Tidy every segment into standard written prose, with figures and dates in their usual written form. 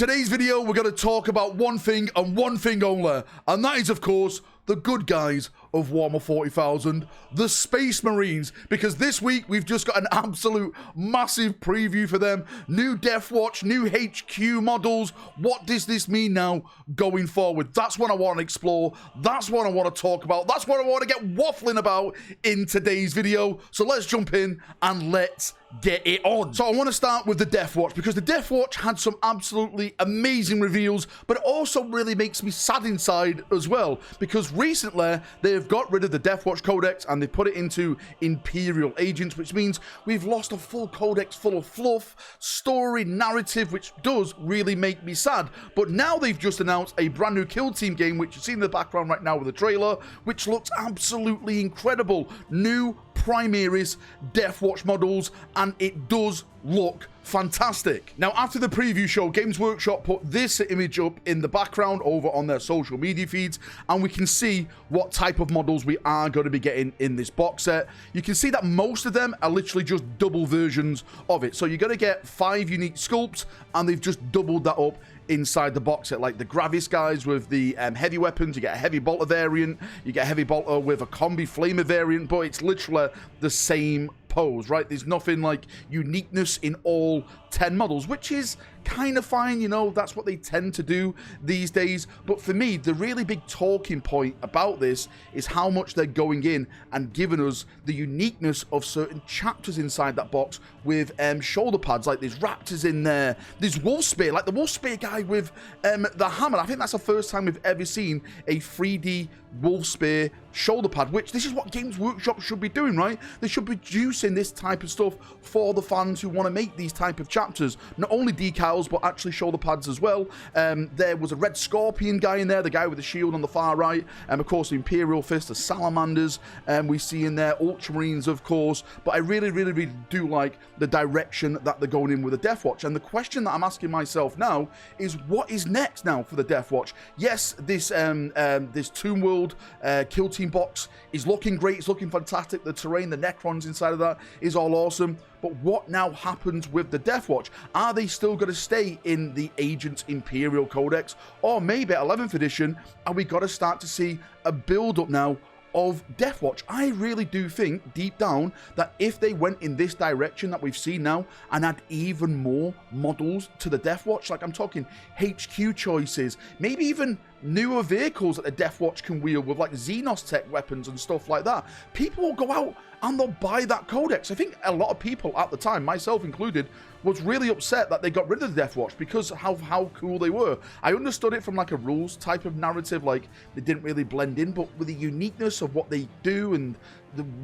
today's video, we're going to talk about one thing and one thing only, and that is, of course, the good guys of Warhammer 40,000, the Space Marines, because this week we've just got an absolute massive preview for them. New Deathwatch, new HQ models. What does this mean now going forward? That's what I want to explore. That's what I want to talk about. That's what I want to get waffling about in today's video. So let's jump in and let's get it on. So I want to start with the Deathwatch, because the Deathwatch had some absolutely amazing reveals, but it also really makes me sad inside as well, because recently they've got rid of the Deathwatch Codex and they put it into Imperial Agents, which means we've lost a full codex full of fluff, story, narrative, which does really make me sad. But now they've just announced a brand new Kill Team game, which you see in the background right now with the trailer, which looks absolutely incredible. New Primaris Deathwatch models, and it does look fantastic. Now, after the preview show, Games Workshop put this image up in the background over on their social media feeds, and we can see what type of models we are going to be getting in this box set. You can see that most of them are literally just double versions of it. So you're going to get 5 unique sculpts, and they've just doubled that up inside the box set. Like the Gravis guys with the heavy weapons, you get a heavy bolter variant, you get a heavy bolter with a combi flamer variant, but it's literally the same pose, right? There's nothing like uniqueness in all 10 models, which is kind of fine, you know, that's what they tend to do these days. But for me, the really big talking point about this is how much they're going in and giving us the uniqueness of certain chapters inside that box with shoulder pads. Like there's raptors in there, there's wolf spear, like the wolf spear guy with the hammer. I think that's the first time we've ever seen a 3D wolf spear shoulder pad, which this is what Games Workshop should be doing, right? They should be producing this type of stuff for the fans who want to make these type of chapters. Not only decals, but actually shoulder pads as well. There was a red scorpion guy in there, the guy with the shield on the far right, and of course the Imperial Fist, the salamanders, we see in there, Ultramarines, of course. But I really do like the direction that they're going in with the Deathwatch. And the question that I'm asking myself now is, what is next now for the Deathwatch? Yes, this Tomb World Kill Team box is looking great, it's looking fantastic. The terrain, the Necrons inside of that is all awesome. But what now happens with the Deathwatch? Are they still going to stay in the Agents Imperial Codex? Or maybe at 11th edition, are we got to start to see a build-up now of Deathwatch? I really do think deep down that if they went in this direction that we've seen now and add even more models to the Deathwatch, like I'm talking HQ choices, maybe even newer vehicles that the Deathwatch can wield with like Xenos tech weapons and stuff like that, people will go out and they'll buy that codex. I think a lot of people at the time, myself included, was really upset that they got rid of the Deathwatch because of how cool they were. I understood it from like a rules type of narrative, like they didn't really blend in, but with the uniqueness of what they do and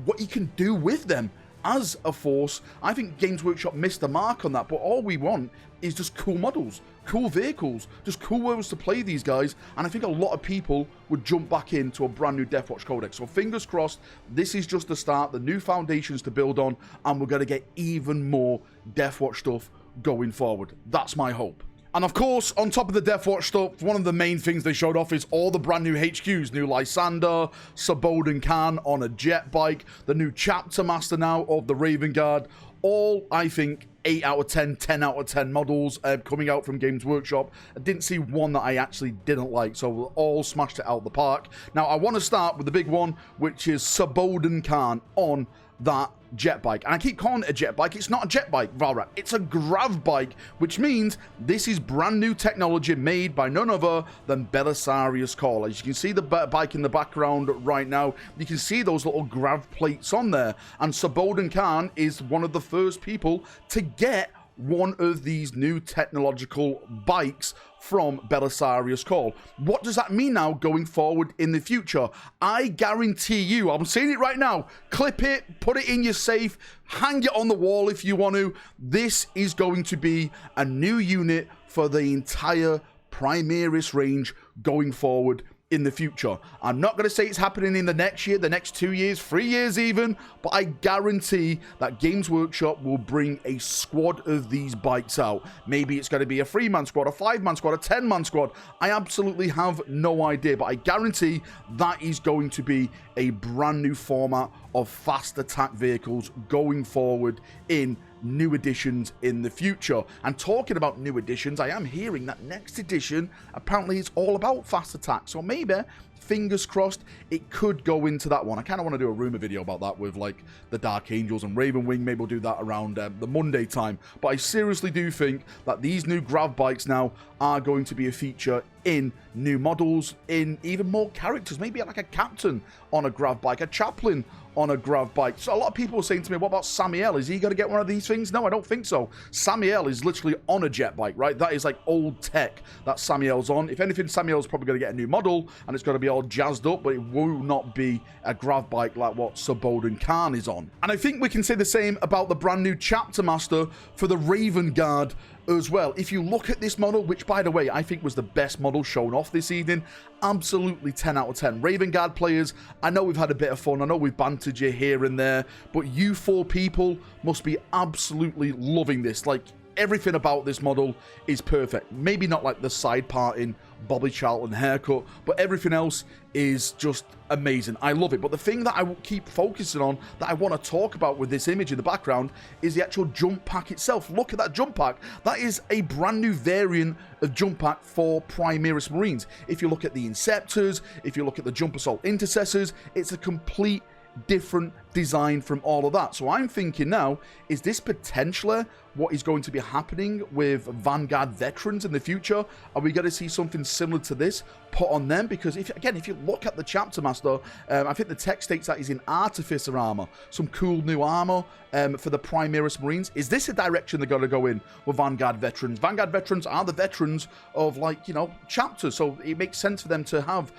what you can do with them as a force, I think Games Workshop missed the mark on that. But all we want is just cool models, cool vehicles, just cool ways to play these guys, and I think a lot of people would jump back into a brand new Deathwatch Codex. So fingers crossed, this is just the start, the new foundations to build on, and we're going to get even more Deathwatch stuff going forward. That's my hope. And of course, on top of the Deathwatch stuff, one of the main things they showed off is all the brand new HQs. New Lysander, Saboden Khan on a jet bike, the new Chapter Master now of the Raven Guard. All, I think, 8 out of 10, 10 out of 10 models coming out from Games Workshop. I didn't see one that I actually didn't like, so we all smashed it out of the park. Now, I want to start with the big one, which is Saboden Khan on that jet bike. And I keep calling it a jet bike. It's not a jet bike, Valrak. It's a grav bike, which means this is brand new technology made by none other than Belisarius Cawl. As you can see the bike in the background right now, you can see those little grav plates on there. And Saboden Khan is one of the first people to get one of these new technological bikes from Belisarius Cawl. What does that mean now going forward in the future? I guarantee you, I'm saying it right now, clip it, put it in your safe, hang it on the wall if you want to. This is going to be a new unit for the entire Primaris range going forward in the future. I'm not going to say it's happening in the next year, the next 2 years, 3 years even, but I guarantee that Games Workshop will bring a squad of these bikes out. Maybe it's going to be a 3-man squad, a 5-man squad, a 10-man squad. I absolutely have no idea, but I guarantee that is going to be a brand new format of fast attack vehicles going forward in new editions in the future. And talking about new editions, I am hearing that next edition apparently is all about fast attack. So maybe, fingers crossed, it could go into that one. I kind of want to do a rumor video about that with like the Dark Angels and Ravenwing. Maybe we'll do that around the Monday time. But I seriously do think that these new grav bikes now are going to be a feature in new models, in even more characters. Maybe like a captain on a grav bike, a chaplain on a grav bike. So a lot of people are saying to me, what about Samiel? Is he going to get one of these things? No, I don't think so. Samiel is literally on a jet bike, right? That is like old tech that Samiel's on. If anything, Samiel's probably going to get a new model and it's going to be all jazzed up, but it will not be a grav bike like what Saboden Khan is on. And I think we can say the same about the brand new Chapter Master for the Raven Guard as well. If you look at this model, which by the way I think was the best model shown off this evening, absolutely 10 out of 10. Raven Guard players, I know we've had a bit of fun, I know we've bantered you here and there, but you four people must be absolutely loving this. Like, everything about this model is perfect. Maybe not like the side parting Bobby Charlton haircut, but everything else is just amazing. I love it. But the thing that I will keep focusing on, that I want to talk about with this image in the background, is the actual jump pack itself. Look at that jump pack. That is a brand new variant of jump pack for Primaris Marines. If you look at the Inceptors, if you look at the Jump Assault Intercessors, it's a complete different design from all of that. So I'm thinking now, is this potentially what is going to be happening with Vanguard veterans in the future? Are we going to see something similar to this put on them? Because if you look at the Chapter Master, I think the tech states that he's in Artificer armor, some cool new armor for the Primaris Marines. Is this a direction they're going to go in with Vanguard veterans? Vanguard veterans are the veterans of, like, you know, chapters, so it makes sense for them to have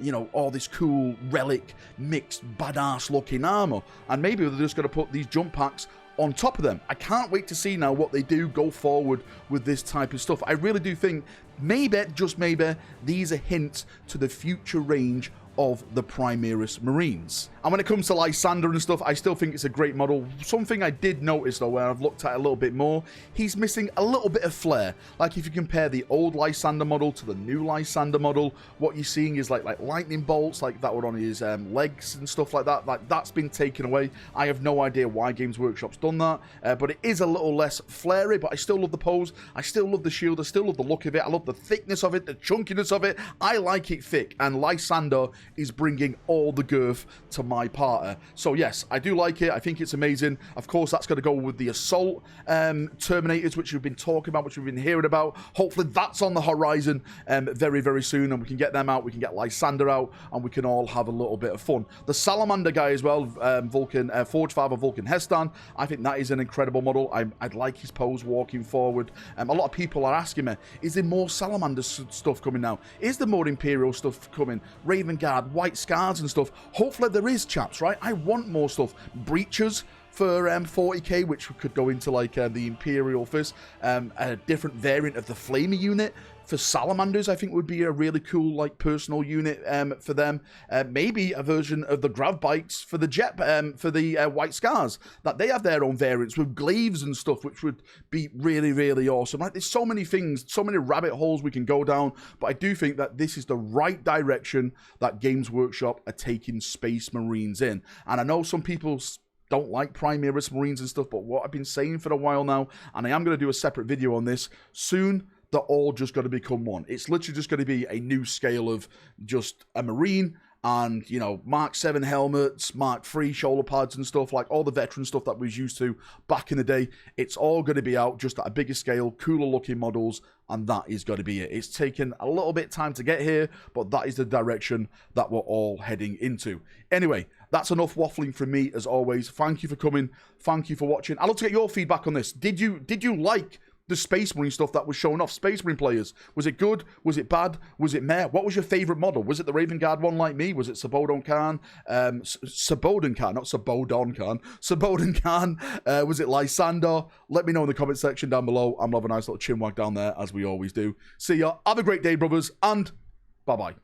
you know, all this cool relic mixed badass looking armor, and maybe they're just going to put these jump packs on top of them. I can't wait to see now what they do go forward with this type of stuff. I really do think maybe, just maybe, these are hints to the future range of the Primaris Marines. And when it comes to Lysander and stuff, I still think it's a great model. Something I did notice though, where I've looked at it a little bit more, he's missing a little bit of flair. Like if you compare the old Lysander model to the new Lysander model, what you're seeing is like lightning bolts, like that were on his legs and stuff like that. Like that's been taken away. I have no idea why Games Workshop's done that, but it is a little less flary, but I still love the pose. I still love the shield. I still love the look of it. I love the thickness of it, the chunkiness of it. I like it thick, and Lysander is bringing all the girth to my party. So yes, I do like it. I think it's amazing. Of course, that's going to go with the assault Terminators, which we've been talking about, which we've been hearing about. Hopefully that's on the horizon very, very soon, and we can get them out. We can get Lysander out, and we can all have a little bit of fun. The Salamander guy as well, Forge Father Vulcan Hestan, I think that is an incredible model. I'd like his pose walking forward. A lot of people are asking me, is there more Salamander stuff coming now? Is there more Imperial stuff coming? Raven Guard, White Scars and stuff. Hopefully there is, chaps, right? I want more stuff. Breachers for 40k, which could go into like the Imperial Fist. A different variant of the Flamer unit for Salamanders, I think would be a really cool, like, personal unit for them. Maybe a version of the Grav Bikes for the Jet, for the White Scars, that they have their own variants with glaives and stuff, which would be really, really awesome. Like, there's so many things, so many rabbit holes we can go down, but I do think that this is the right direction that Games Workshop are taking Space Marines in. And I know some people don't like Primaris Marines and stuff, but what I've been saying for a while now, and I am going to do a separate video on this soon, they're all just going to become one. It's literally just going to be a new scale of just a Marine and, you know, Mark 7 helmets, Mark 3 shoulder pads and stuff, like all the veteran stuff that we was used to back in the day. It's all going to be out just at a bigger scale, cooler looking models, and that is going to be it. It's taken a little bit of time to get here, but that is the direction that we're all heading into. Anyway, that's enough waffling from me, as always. Thank you for coming. Thank you for watching. I'd love to get your feedback on this. Did you like the Space Marine stuff that was shown off? Space Marine players, was it good? Was it bad? Was it meh? What was your favorite model? Was it the Raven Guard one like me? Was it Saboden Khan? Saboden Khan, not Sabodon Khan. Saboden Khan. Was it Lysander? Let me know in the comment section down below. I'm having a nice little chin wag down there, as we always do. See ya. Have a great day, brothers, and bye-bye.